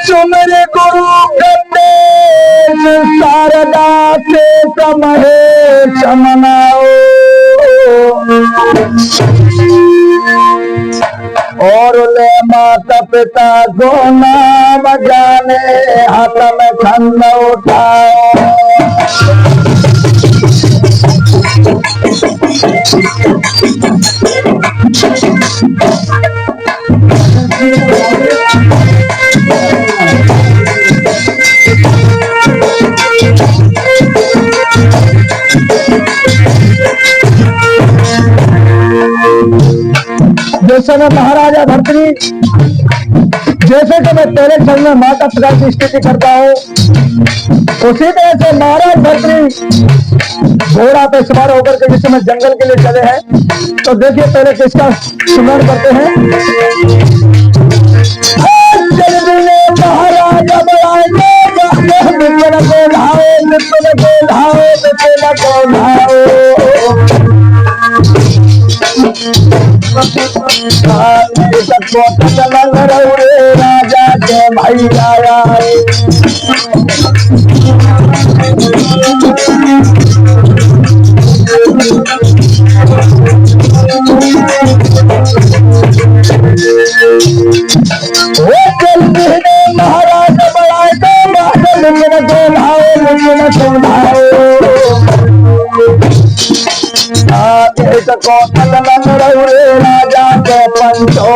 सुमर गुरु गणेश शारदा से समहे चमनाओ और ले माता पिता को नाम जाने हाथ में खंड उठाओ। जिस समय महाराजा भर्तृ जैसे कि मैं पहले क्षण में माता पिता की स्तुति करता हूँ, उसी तरह से महाराज भर्तृ घोड़ा पे सवार होकर के जिस समय जंगल के लिए चले हैं, तो देखिए पहले किसका स्मरण करते हैं। महाराजा राजा के भाई आया महाराज बढ़ाए तो लेकिन राजा के पंचो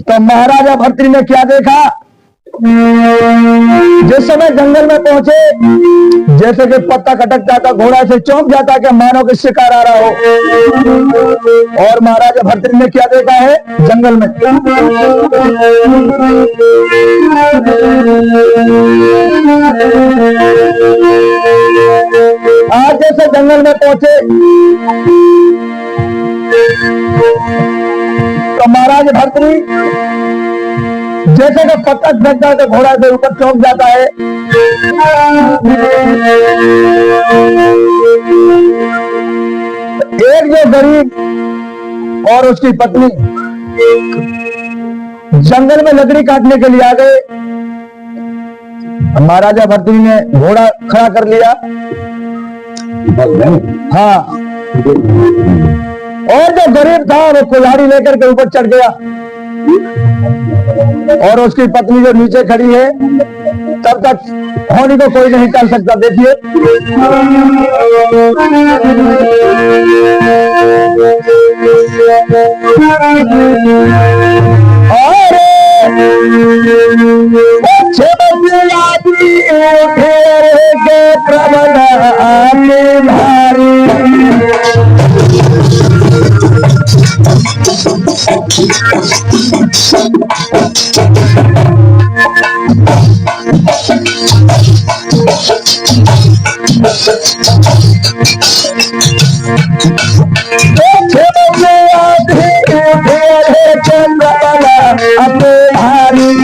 तो महाराजा भर्तृ ने क्या देखा, जिस समय जंगल में पहुंचे जैसे कि पत्ता कटक जाता, घोड़ा से चौंक जाता कि मानो कि शिकार आ रहा हो। और महाराजा भर्तृ ने क्या देखा है जंगल में, आज जैसे जंगल में पहुंचे तो महाराज भर्तृ जैसे कि पत्ता फेंकता है तो घोड़ा से ऊपर चौंक जाता है। एक जो गरीब और उसकी पत्नी जंगल में लकड़ी काटने के लिए आ गए। महाराजा भर्तृ ने घोड़ा खड़ा कर लिया, हाँ, और जो गरीब था वो कुल्हाड़ी लेकर के ऊपर चढ़ गया और उसकी पत्नी जो नीचे खड़ी है तब तक होनी को कोई नहीं कर सकता। देखिए प्रबल आने भारी अपने भारी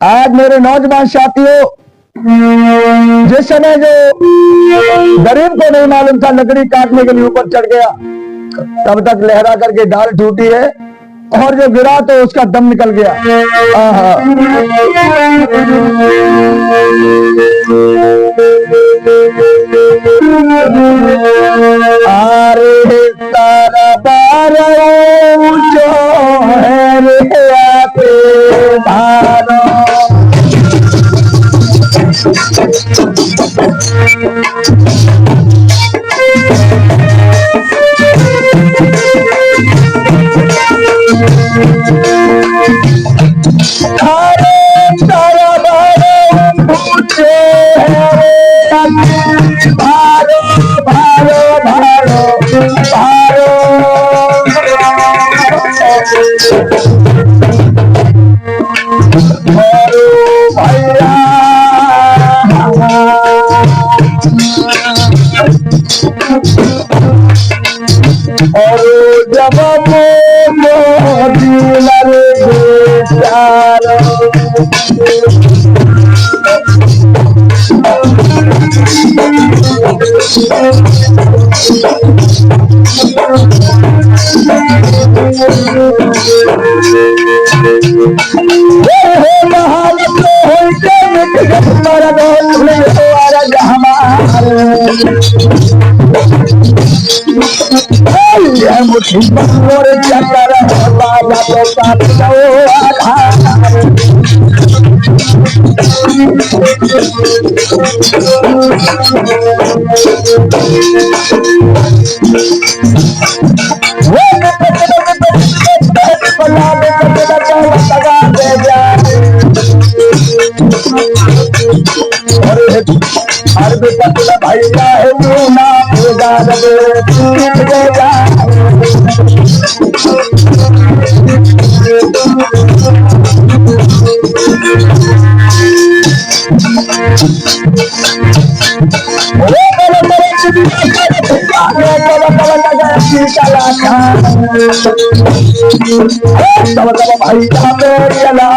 आज मेरे नौजवान साथियों जिस समय जो गरीब को नहीं मालूम था लकड़ी काटने के लिए ऊपर चढ़ गया, तब तक लहरा करके डाल टूटी है और जो गिरा तो उसका दम निकल गया। अरे तारा बारो जो है रे आते भारो, और जब मुझे चक्कर बाबा तो भैया है ना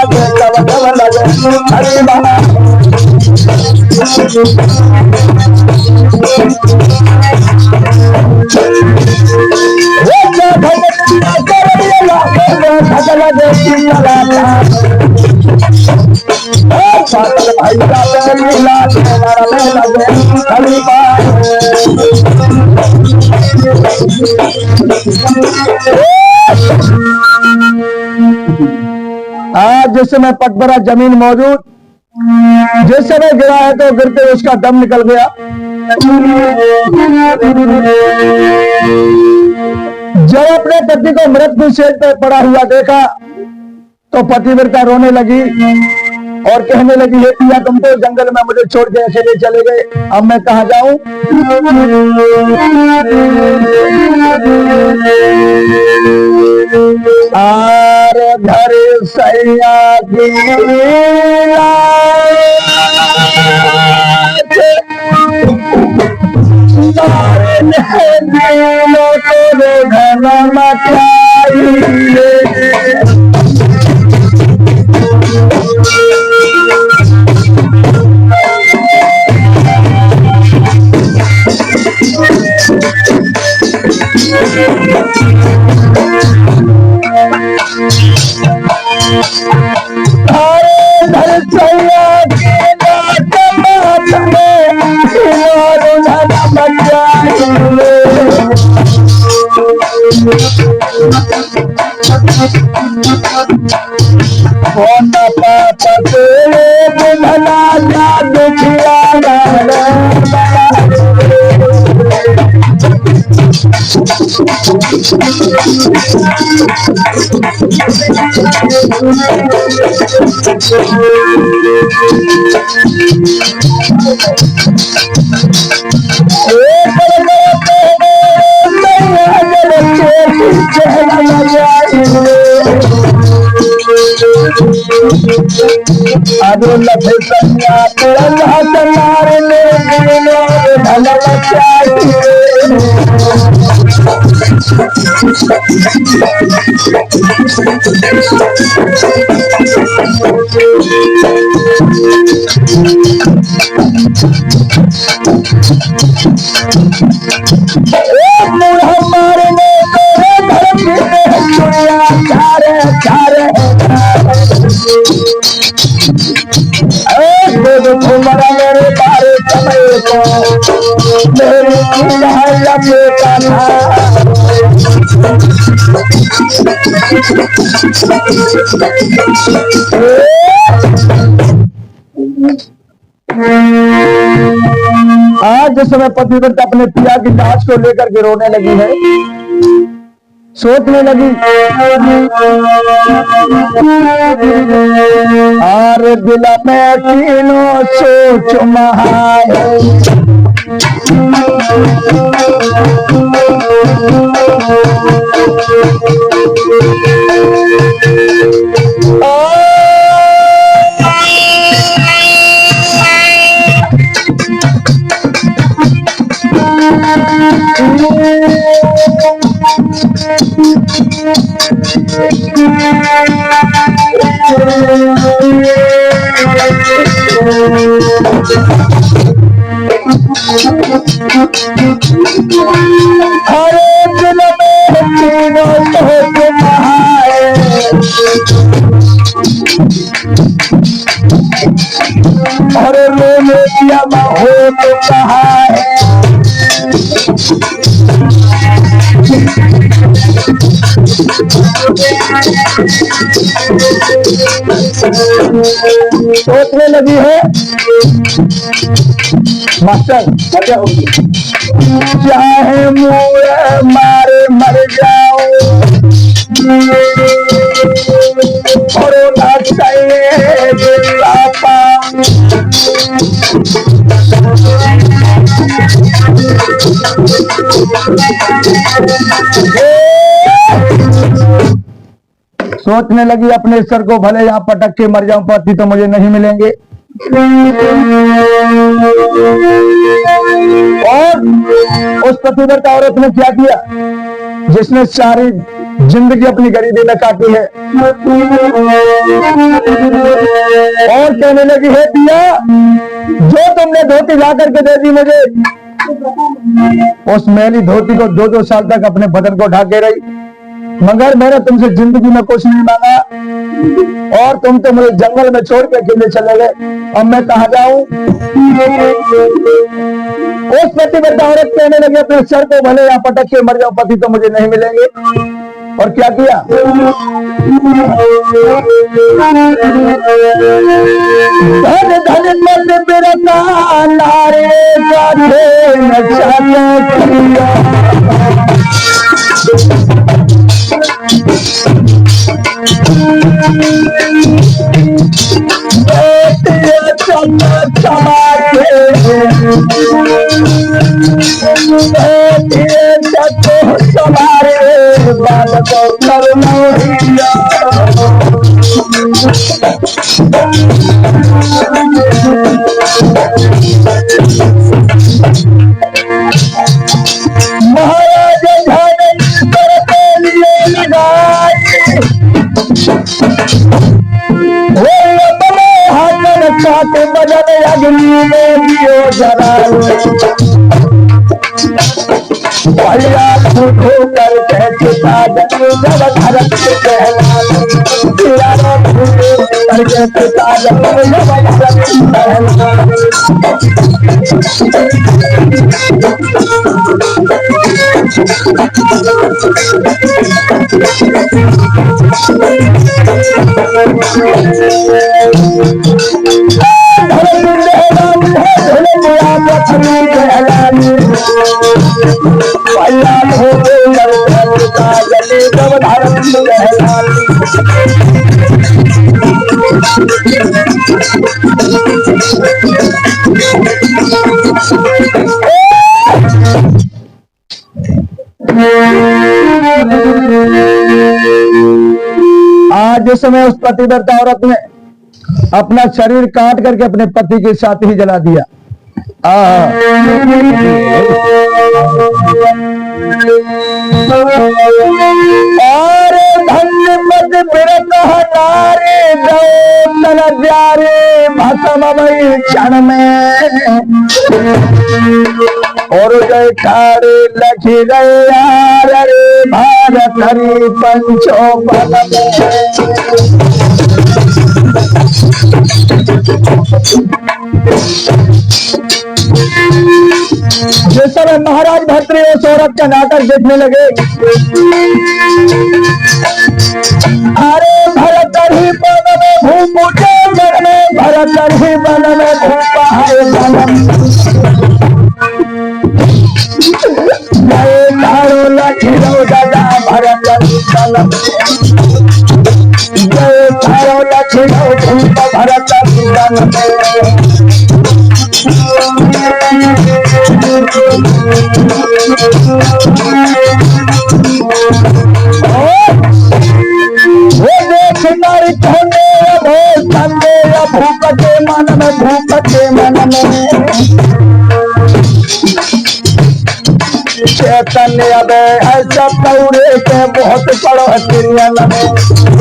आज जिस समय पटभरा जमीन मौजूद, जिस समय गिरा है तो गिरते उसका दम निकल गया। जब अपने पति को मृत्यु शेष पर पड़ा हुआ देखा तो पतिव्रता रोने लगी और कहने लगी, हे पिया तुम तो जंगल में मुझे छोड़ के अकेले चले गए, अब मैं कहाँ जाऊं? आर घर सैया की घन मचाई मारने तुम्हारा मेरे बारे समय को मेरी का था। आज जिस समय पतिव्रता अपने पिया की लाश को लेकर के रोने लगी है, सोचने लगी, आर दिल में तीनों सोच महाए, हरे दिल में तीनों सोच महाए, और रोने दिया हो तो कहा है। सोचने लगी है, मास्टर क्या होगी, चाहे मुझे मारे मर जाओ और ना चाहिए पापा, सोचने लगी अपने सर को भले यहाँ पटक के मर जाऊं, पति तो मुझे नहीं मिलेंगे। और उस पतिव्रता औरत ने क्या किया, जिसने सारी जिंदगी अपनी गरीबी में काटी है, और कहने लगी है पिया, जो तुमने धोती ला करके दे दी मुझे, उस मैली धोती को 2-2 साल तक अपने बदन को ढाके रही, मगर मैंने तुमसे जिंदगी में कुछ नहीं मांगा, और तुम तो मुझे जंगल में छोड़ के अकेले चले गए, अब मैं कहाँ जाऊं। उस पतिव्रता औरत कहने लगी अपने सर को भले यहाँ पटक के मर जाऊं, पति तो मुझे नहीं मिलेंगे। और क्या किया, धन धन मत मेरा नारे गाथे नशा किया, महाराज के बदन अग्नि में दियो जलाओ, भैया झूठो करके पिता जब धरत कहलाओ, करके पिता जब धरत आज जिस समय उस पतिव्रता औरत ने अपना शरीर काट करके अपने पति के साथ ही जला दिया, और धन्य पद बिरत हटारे दो तन प्यारे भसममय क्षण में और जय ठारे लखी गए यार रे भारत हरि पंचो पद में। जिस समय महाराज भर्तृ और सौरभ का नाटक देखने लगे, अरे भरत ही बन में भूप उठे मन में, भरत ही बन में भूपा है बनम जय तारो लखीरो दादा भरत बनम जय तारो लखीरो भूप भरत बनम। वो देख नारी होने भूप के मन में भूप के मन में चैतन्य अब है सब दौड़े के बहुत बड़ो है तिरियन में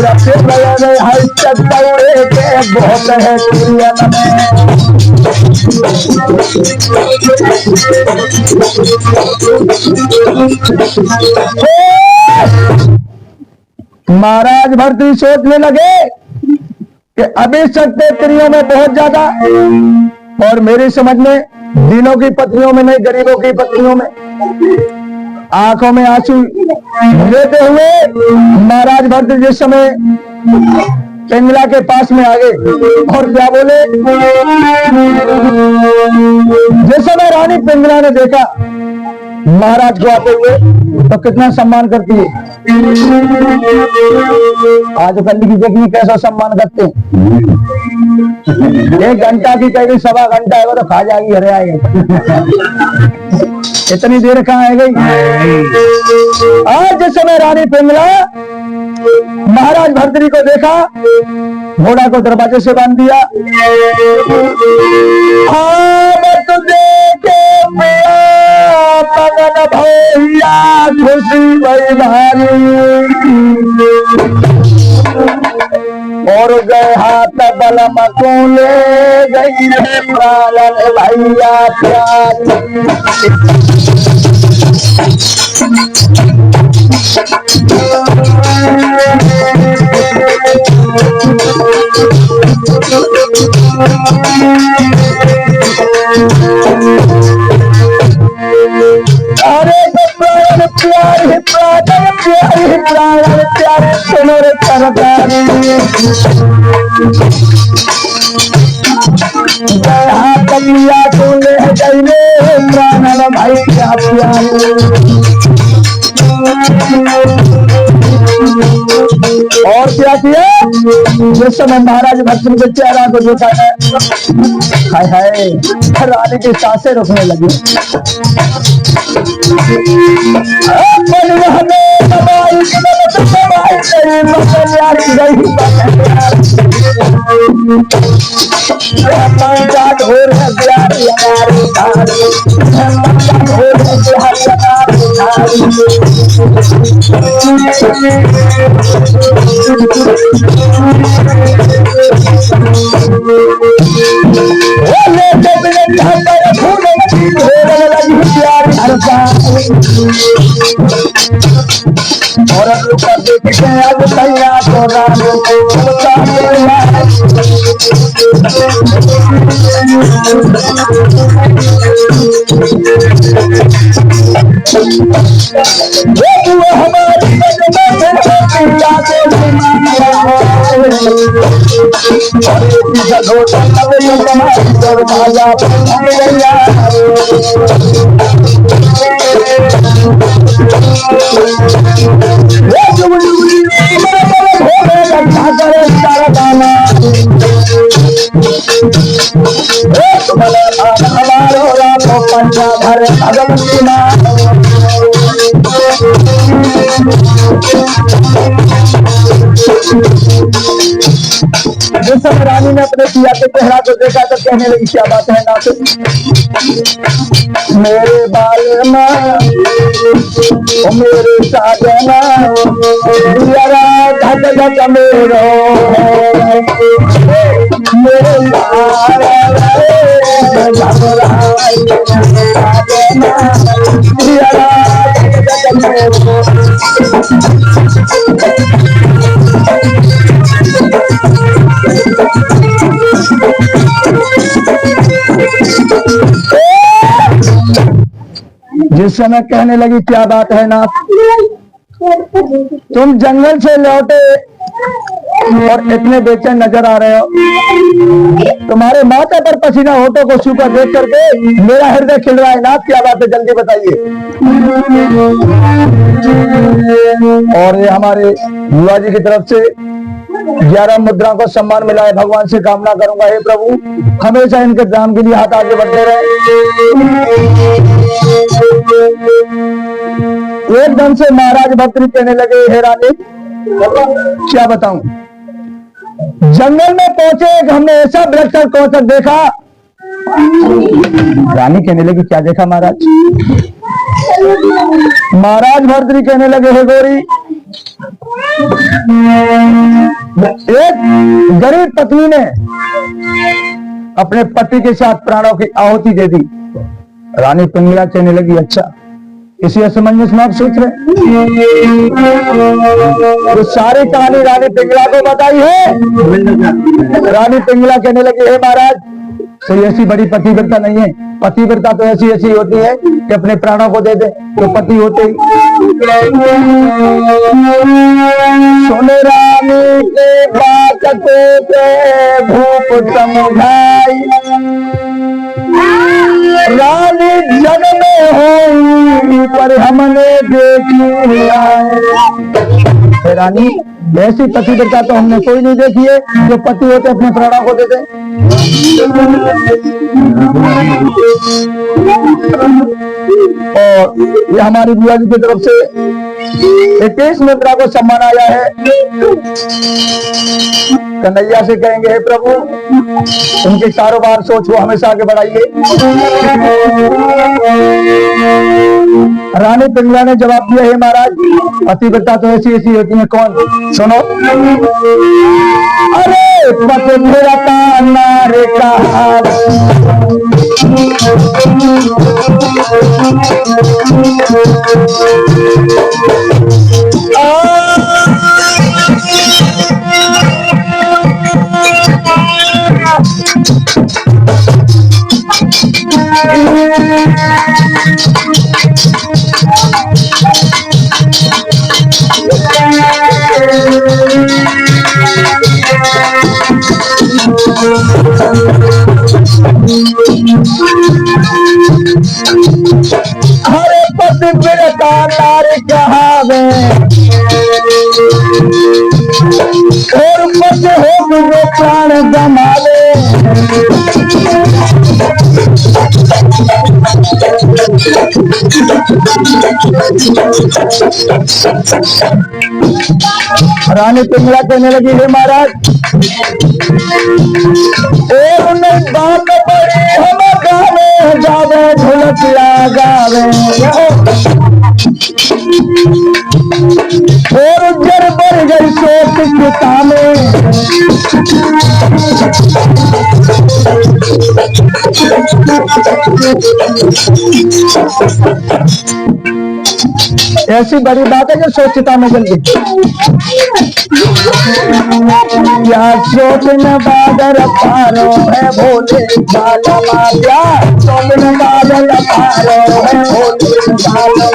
रखे बड़े है सब दौड़े के बहुत है तिरियन में। महाराज भर्तृ सोचने लगे कि अभी सत्य स्त्रियों में बहुत ज्यादा और मेरी समझ में दिनों की पत्नियों में नहीं, गरीबों की पत्नियों में। आंखों में आंसू लेते हुए महाराज भर्तृ जिस समय पिंगला के पास में आ गए और क्या बोले, जिस समय रानी पिंगला ने देखा महाराज को आते हुए तो कितना सम्मान करती है। आजकल की देखिए कैसा सम्मान करते हैं। 1 घंटा की कहीं 1.25 घंटा है वो तो खा जाएगी, हरे आएगी। इतनी देर कहाँ है गई। आज जिस समय रानी पिंगला महाराज भर्तृ को देखा, घोड़ा को दरवाजे से बांध दिया। मगन भैया खुशी भई भारी और गए हाथ बलम को ले गई प्राणन भैया प्राण। अरे प्राण प्यारे प्राण प्यारे प्राण प्यारे सुनो रे सरदारी हाथ लिया तू ले गई रे प्राण भाई क्या प्यारे। और क्या किया, जिस समय महाराज भर्तृ के चेहरा को देखा है, हाय हाय रानी की सांसें रुकने लगी। और आज भैया को हमारी भर भगवती माँ जिस समय रानी ने अपने पिया के चेहरा को देखा तो कहने लगी, क्या बात है नाथ, मेरे बालना ओ मेरे साजना दियारा धक धक मेरो मेरे दियारा धक धक मेरो। जिस समय कहने लगी, क्या बात है नाथ, तुम जंगल से लौटे और इतने बेचैन नजर आ रहे हो, तुम्हारे माथे पर पसीना होठों को छूकर देख करके मेरा हृदय खिल रहा है नाथ, क्या बात है जल्दी बताइए। और ये हमारे बुआ जी की तरफ से 11 मुद्रा को सम्मान मिला है, भगवान से कामना करूंगा हे प्रभु हमेशा इनके दाम के लिए हाथ आगे बढ़ते रहे। एकदम से महाराज भक्ति कहने लगे, हे रानी क्या बताऊं, जंगल में पहुंचे हमने ऐसा वृक्ष कौशल देखा। रानी कहने लगी, क्या देखा महाराज? महाराज भर्तरी कहने लगे, हे गौरी, एक गरीब पत्नी ने अपने पति के साथ प्राणों की आहुति दे दी। रानी पिंगला कहने लगी, अच्छा इसी असमंजस में आप सोच रहे, तो सारी कहानी रानी पिंगला को बताई है। रानी पिंगला कहने लगी, हे महाराज कोई ऐसी बड़ी पतिव्रता नहीं है, पतिव्रता तो ऐसी ऐसी होती है कि अपने प्राणों को दे दे तो पति होते ही। सुने रानी के बात को भूप समझाई, रानी जग में हुई पर हमने देखी। रानी ऐसी पतिव्रता तो हमने कोई नहीं देखी है जो पति होते अपने प्राणों को देते। और ये हमारी बुआ जी की तरफ से 21 मुद्रा को सम्मान आया है। कन्हैया से कहेंगे, हे प्रभु उनके कारोबार सोच को हमेशा आगे बढ़ाइए। रानी पिंगला ने जवाब दिया, हे महाराज पतिव्रता तो ऐसी ऐसी होती है। कौन? सुनो, अरे पति मेरा नारे का हरे पति मेरे नारे कहावे और पति हो जो प्राण गमावे। रानी पिंगला कहने लगी, हे महाराज बात बड़ी हम गावे जावे ढोलकिया गावे और जर बढ़ गई सोच पिता में। ऐसी बड़ी बात है जो सोचता में जल्दी क्या सोचन बादल पारो है भोले बाला क्या सोचन बादल पारो है भोले बाला।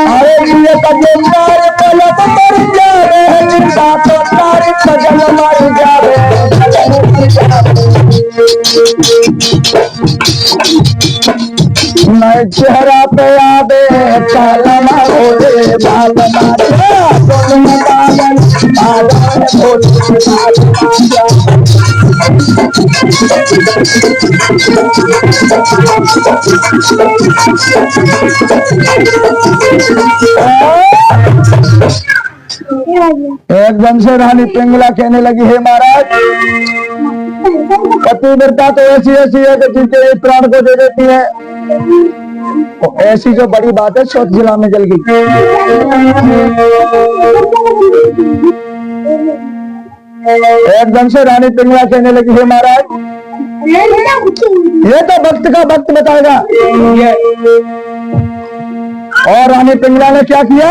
अरे ये कजलदार पलक मर जावे चिंता तो तारी कजल मर जावे। मैं चेहरा पे आवे कालमा बोले बालमा एकदम से रानी पिंगला कहने लगी, हे महाराज, पतिव्रता तो ऐसी ऐसी है कि जिनके प्राण को दे देती है, तो ऐसी जो बड़ी बात है सोच जिला में जल गई। एकदम से रानी पिंगला कहने लगी, हे महाराज, ये तो भक्त का भक्त बताएगा। और रानी पिंगला ने क्या किया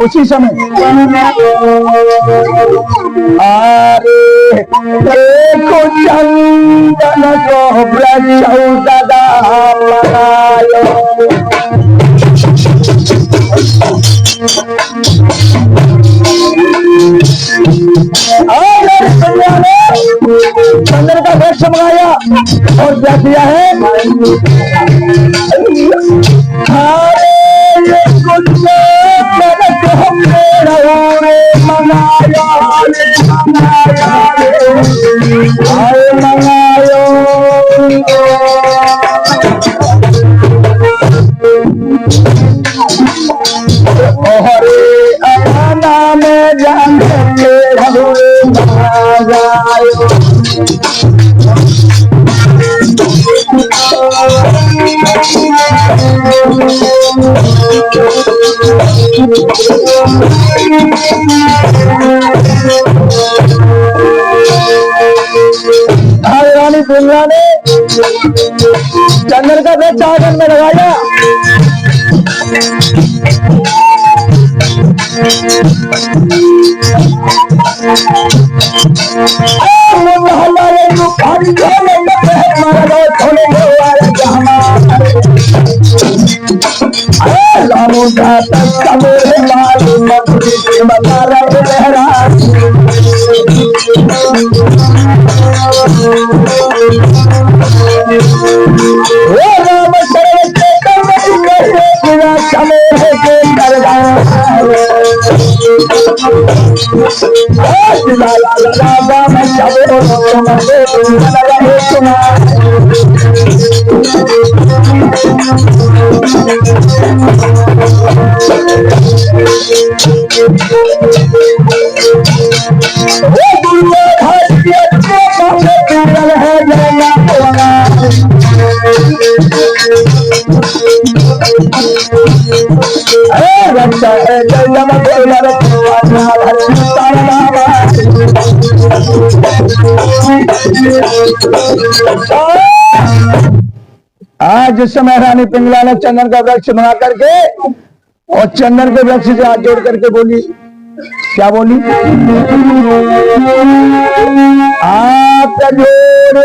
उसी समय, अरे देखो चंदन को ब्रह्मदा बनायो, चंदन का वृक्ष मंगाया और क्या किया है, रानी पिंगला ने चंदन का वृक्ष आंगन में लगाया। आज जिस समय रानी पिंगला ने चंदन का वृक्ष बना करके और चंदन के वृक्ष से हाथ जोड़ करके बोली, क्या बोली, आप जोड़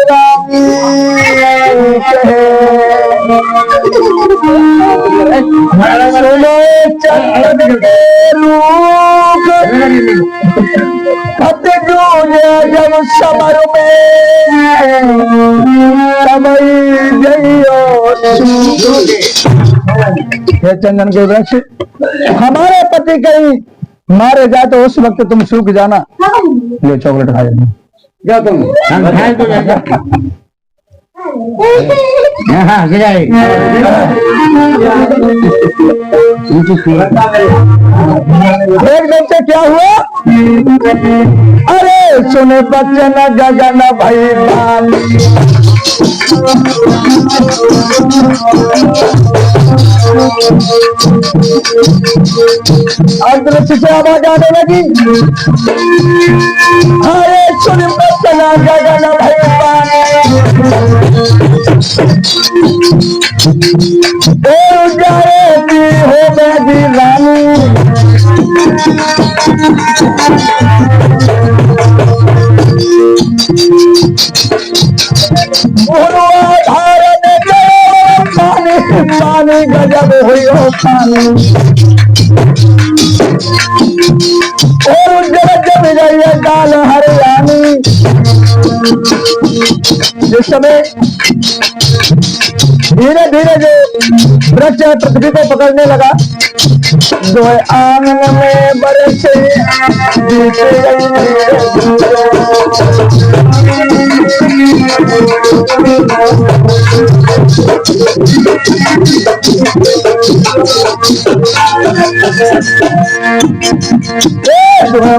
चंदन के रूप जब समर में हे चंदन के वृक्ष, हमारे पति कहीं मारे जाए तो उस वक्त तुम सूख जाना। ले चॉकलेट खा जाना, क्या तुम एकदम से क्या हुआ, अरे सुने बच्चन गगन भाई अंतरिक्ष से आवाज आने लगी, अरे सुन बच्चन गगन भाई जाएगी हो मेरी रानी, पानी गजब हुई हो पानी, और जब जब गई गाल हरियाणी। जिस समय धीरे धीरे जो वृक्ष पृथ्वी को पकड़ने लगा, दो आंगन में बरसे बीत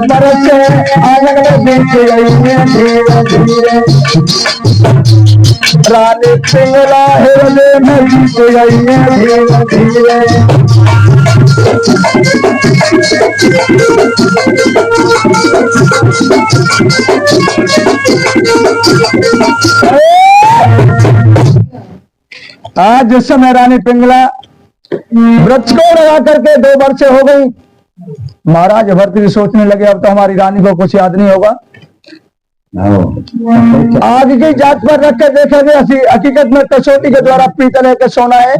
बरसे आंगन में बीत गई धीरे धीरे रानी पिंगला हृदय में बीत गई धीरे धीरे आज जिस समय रानी पिंगला वृक्ष को लगा करके 2 वर्ष हो गई, महाराज भर्तृहरि सोचने लगे अब तो हमारी रानी को कुछ याद नहीं होगा। आग की जात पर रख के देखेंगे, हकीकत में कसौटी के द्वारा पीतल है कि सोना है।